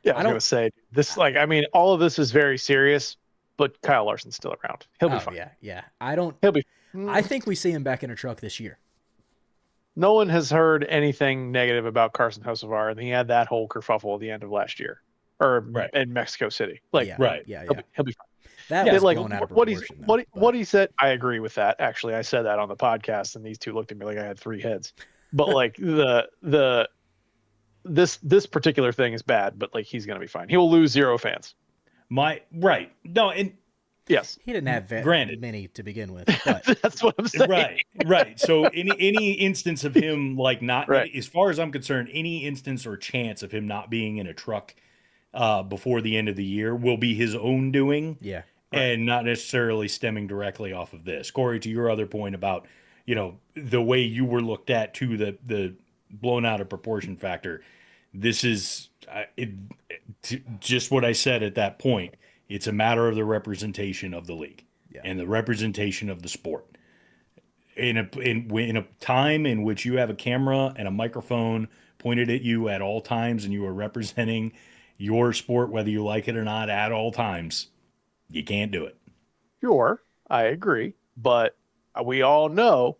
I was gonna say this. Like, I mean, all of this is very serious, but Kyle Larson's still around. He'll be fine. Yeah. He'll be. I think we see him back in a truck this year. No one has heard anything negative about Carson Hocevar, and he had that whole kerfuffle at the end of last year, or in Mexico City. Like, he'll be fine. That was blown out of proportion. What he said, I agree with that. Actually, I said that on the podcast, and these two looked at me like I had three heads. But like this particular thing is bad, but like he's gonna be fine. He will lose 0 fans. No, and yes, he didn't have many to begin with. But. That's what I'm saying. Right. So any instance of him like not, as far as I'm concerned, any instance or chance of him not being in a truck before the end of the year will be his own doing. Yeah. And not necessarily stemming directly off of this. Corey, to your other point about, the way you were looked at to the blown out of proportion factor, this is just what I said at that point. It's a matter of the representation of the league and the representation of the sport. In a time in which you have a camera and a microphone pointed at you at all times and you are representing your sport, whether you like it or not, at all times, you can't do it. Sure, I agree. But we all know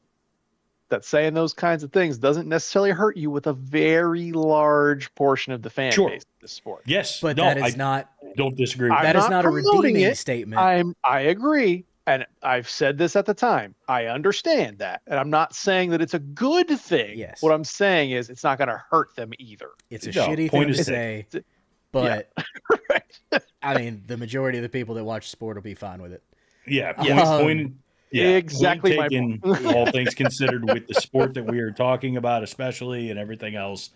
that saying those kinds of things doesn't necessarily hurt you with a very large portion of the fan base of the sport. Yes, but that is not. Don't disagree. That is not a redeeming statement. I agree, and I've said this at the time. I understand that, and I'm not saying that it's a good thing. Yes. What I'm saying is it's not going to hurt them either. It's a shitty thing to say, but I mean, the majority of the people that watch sport will be fine with it. Yeah. Exactly my point. All things considered, with the sport that we are talking about, especially, and everything else.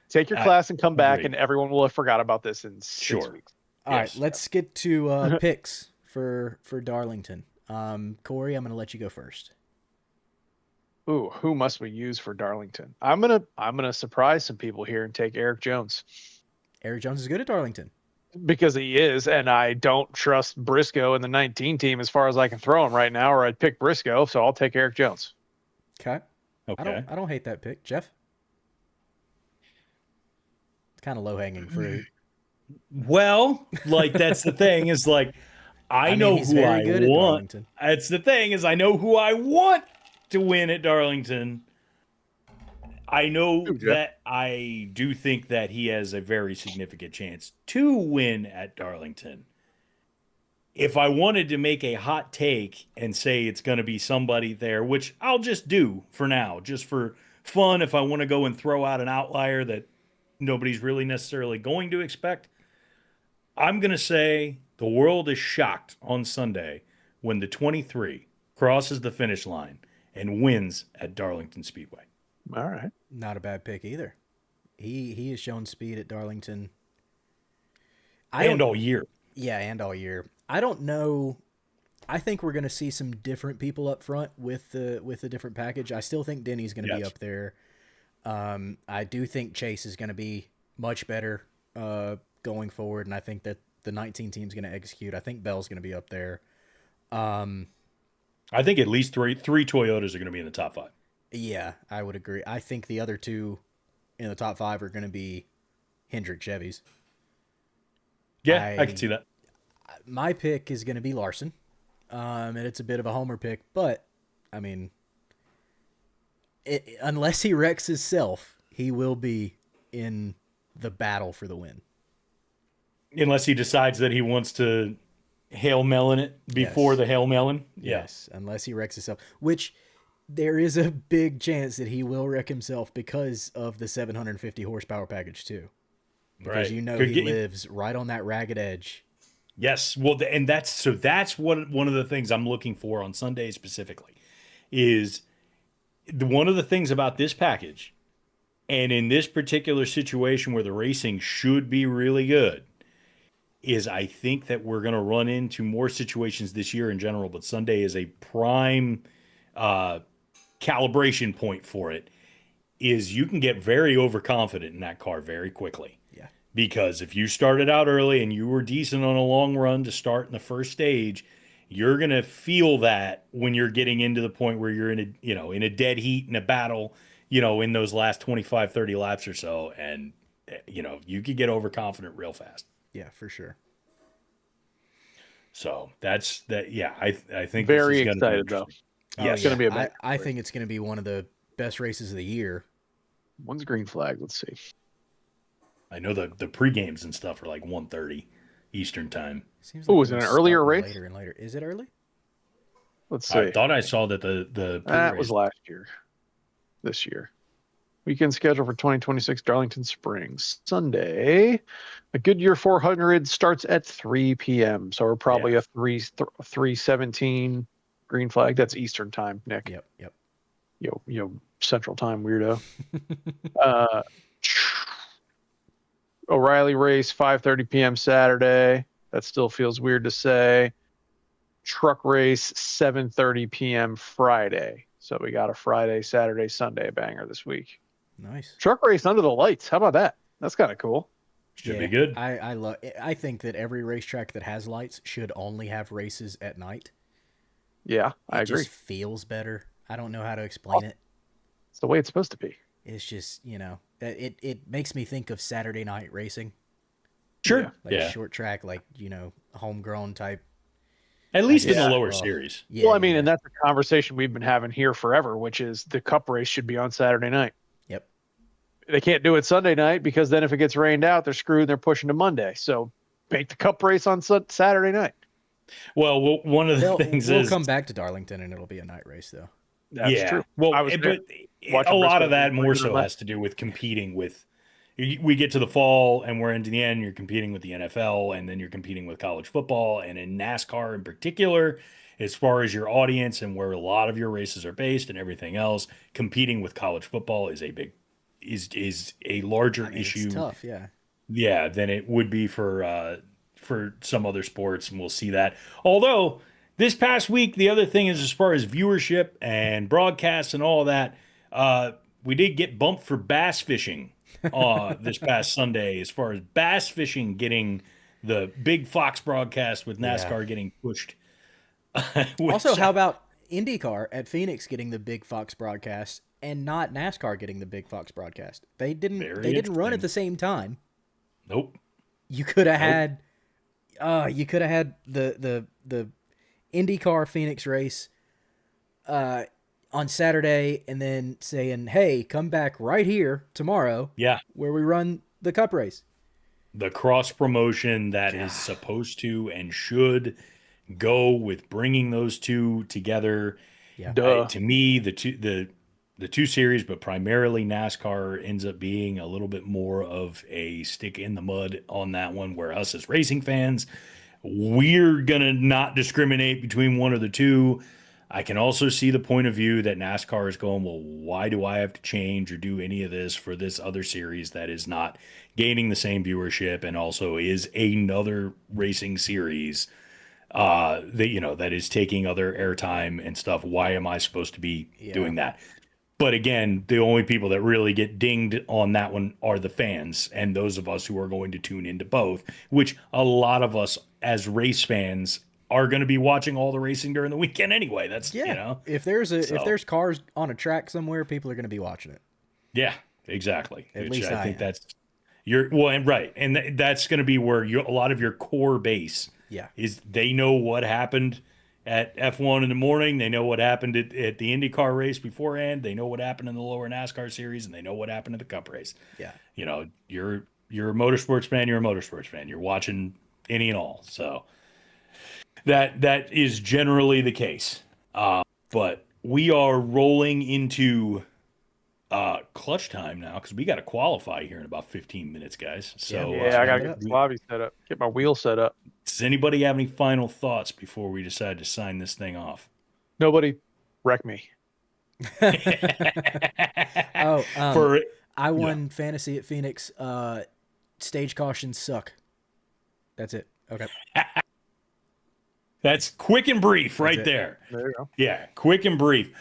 Take your class and come back, and everyone will have forgot about this in 6 weeks. All right, let's get to picks for Darlington. Corey, I'm going to let you go first. Ooh, who must we use for Darlington? I'm gonna surprise some people here and take Eric Jones. Eric Jones is good at Darlington. Because he is, and I don't trust Briscoe in the 19 team as far as I can throw him right now, or I'd pick Briscoe, so I'll take Eric Jones. Okay. I don't hate that pick. Jeff? It's kind of low-hanging fruit. Well, like, that's the thing, is like, I know who I want. That's the thing, is I know who I want to win at Darlington. I know that I do think that he has a very significant chance to win at Darlington. If I wanted to make a hot take and say it's going to be somebody there, which I'll just do for now, just for fun, if I want to go and throw out an outlier that nobody's really necessarily going to expect, I'm going to say the world is shocked on Sunday when the 23 crosses the finish line and wins at Darlington Speedway. All right. Not a bad pick either. He has shown speed at Darlington. All year. Yeah, and all year. I don't know. I think we're going to see some different people up front with the different package. I still think Denny's going to be up there. I do think Chase is going to be much better going forward, and I think that the 19 team's going to execute. I think Bell's going to be up there. I think at least three Toyotas are going to be in the top 5. Yeah, I would agree. I think the other two in the top 5 are going to be Hendrick Chevys. Yeah, I can see that. My pick is going to be Larson, and it's a bit of a homer pick, but, I mean, unless he wrecks himself, he will be in the battle for the win. Unless he decides that he wants to Hail Melon it before the Hail Melon. Yes, unless he wrecks himself, which... There is a big chance that he will wreck himself because of the 750 horsepower package too. Because he lives right on that ragged edge. Yes, well, and that's what one of the things I'm looking for on Sunday specifically is one of the things about this package, and in this particular situation where the racing should be really good, is I think that we're going to run into more situations this year in general, but Sunday is a prime calibration point for it, is you can get very overconfident in that car very quickly. Yeah. Because if you started out early and you were decent on a long run to start in the first stage, you're going to feel that when you're getting into the point where you're in a, in a dead heat in a battle, in those last 25, 30 laps or so. And, you could get overconfident real fast. Yeah, for sure. So that's that. Yeah. I think Very this is going to be excited though. Yes. It's going to be a big I think it's going to be one of the best races of the year. When's green flag? Let's see. I know the pre-games and stuff are like 1:30 Eastern time. Seems Oh, like is it it's an earlier starting race? Later and later. Is it early? Let's see. I thought I saw that the That was last year. This year. Weekend schedule for 2026 Darlington Springs. Sunday, a Goodyear 400 starts at 3 p.m. So we're probably a 3:17 green flag. That's Eastern time, Nick. Yep. Yo, Central time, weirdo. O'Reilly race 5:30 p.m. Saturday. That still feels weird to say. Truck race 7:30 p.m. Friday. So we got a Friday, Saturday, Sunday banger this week. Nice. Truck race under the lights. How about that? That's kind of cool. Should be good. I think that every racetrack that has lights should only have races at night. Yeah, I agree. It just feels better. I don't know how to explain it. It's the way it's supposed to be. It's just, it makes me think of Saturday night racing. Sure. Like short track, like, homegrown type. At least in the lower series. Yeah, well, I mean, and that's a conversation we've been having here forever, which is the cup race should be on Saturday night. Yep. They can't do it Sunday night because then if it gets rained out, they're screwed and they're pushing to Monday. So make the cup race on Saturday night. Well, one of the things we'll is come back to Darlington and it'll be a night race though. That's true. Well, I was but a lot of that more so has to do with competing with. We get to the fall and we're into the end. You're competing with the NFL and then you're competing with college football, and in NASCAR in particular, as far as your audience and where a lot of your races are based and everything else, competing with college football is a larger issue. It's tough, yeah. Yeah, than it would be for some other sports, and we'll see that. Although this past week, the other thing is as far as viewership and broadcasts and all that, we did get bumped for bass fishing this past Sunday, as far as bass fishing getting the big Fox broadcast with NASCAR getting pushed. Also, how about IndyCar at Phoenix getting the big Fox broadcast and not NASCAR getting the big Fox broadcast? They didn't run at the same time. Nope. You could have had the IndyCar Phoenix race on Saturday and then saying, hey, come back right here tomorrow. Yeah. Where we run the cup race. The cross promotion that is supposed to and should go with bringing those two together. Yeah. To me, the two series, but primarily NASCAR, ends up being a little bit more of a stick in the mud on that one, where us as racing fans, we're going to not discriminate between one or the two. I can also see the point of view that NASCAR is going, well, why do I have to change or do any of this for this other series that is not gaining the same viewership and also is another racing series that is taking other airtime and stuff? Why am I supposed to be doing that? But again, the only people that really get dinged on that one are the fans and those of us who are going to tune into both, which a lot of us as race fans are going to be watching all the racing during the weekend anyway. That's, if there's cars on a track somewhere, people are going to be watching it. Yeah, exactly. At least I think that's right. And that's going to be where a lot of your core base is. They know what happened at F1 in the morning. They know what happened at the IndyCar race beforehand. They know what happened in the lower NASCAR series, and they know what happened at the Cup race. Yeah. You're a motorsports fan. You're a motorsports fan. You're watching any and all. So that is generally the case. But we are rolling into clutch time now because we got to qualify here in about 15 minutes, guys. So I got to get the lobby set up, get my wheel set up. Does anybody have any final thoughts before we decide to sign this thing off? Nobody wreck me. Oh, For I won fantasy at Phoenix. Stage cautions suck. That's it. Okay. That's quick and brief That's right it. there. There you go. Yeah, quick and brief.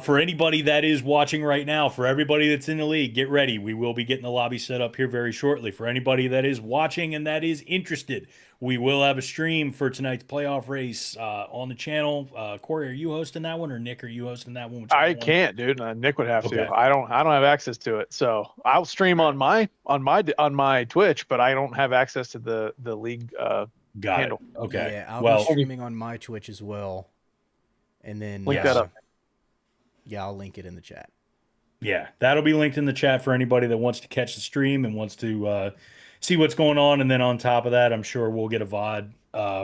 For anybody that is watching right now, for everybody that's in the league, get ready. We will be getting the lobby set up here very shortly. For anybody that is watching and that is interested, we will have a stream for tonight's playoff race on the channel. Corey, are you hosting that one, or Nick, are you hosting that one? Whichever I one. can't, dude. Nick would have Okay. to. I don't have access to it, so I'll stream on my Twitch, but I don't have access to the league Got handle. it. Okay. Yeah, I'll well, be streaming on my Twitch as well, and then Link that up. Yeah, I'll link it in the chat. yeah, that'll be linked in the chat for anybody that wants to catch the stream and wants to see what's going on. And then on top of that, I'm sure we'll get a VOD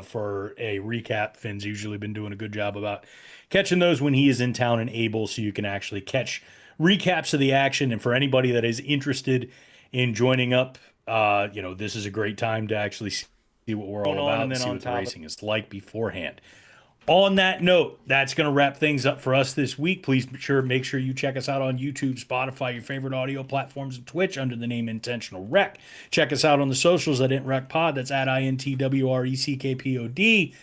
for a recap. Finn's usually been doing a good job about catching those when he is in town and able, so you can actually catch recaps of the action. And for anybody that is interested in joining up, this is a great time to actually see what we're all about and then see what the racing is like beforehand. On that note, that's going to wrap things up for us this week. Please make sure you check us out on YouTube, Spotify, your favorite audio platforms, and Twitch under the name Intentional Rec. Check us out on the socials at IntRecPod. That's at INTWRECKPOD.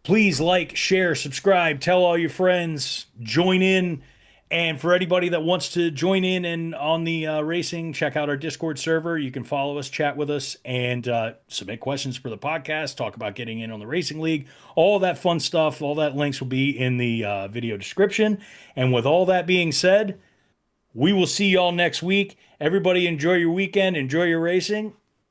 Please like, share, subscribe, tell all your friends, join in. And for anybody that wants to join in and on the racing, check out our Discord server. You can follow us, chat with us, and submit questions for the podcast, talk about getting in on the Racing League, all that fun stuff. All that links will be in the video description. And with all that being said, we will see y'all next week. Everybody enjoy your weekend, enjoy your racing,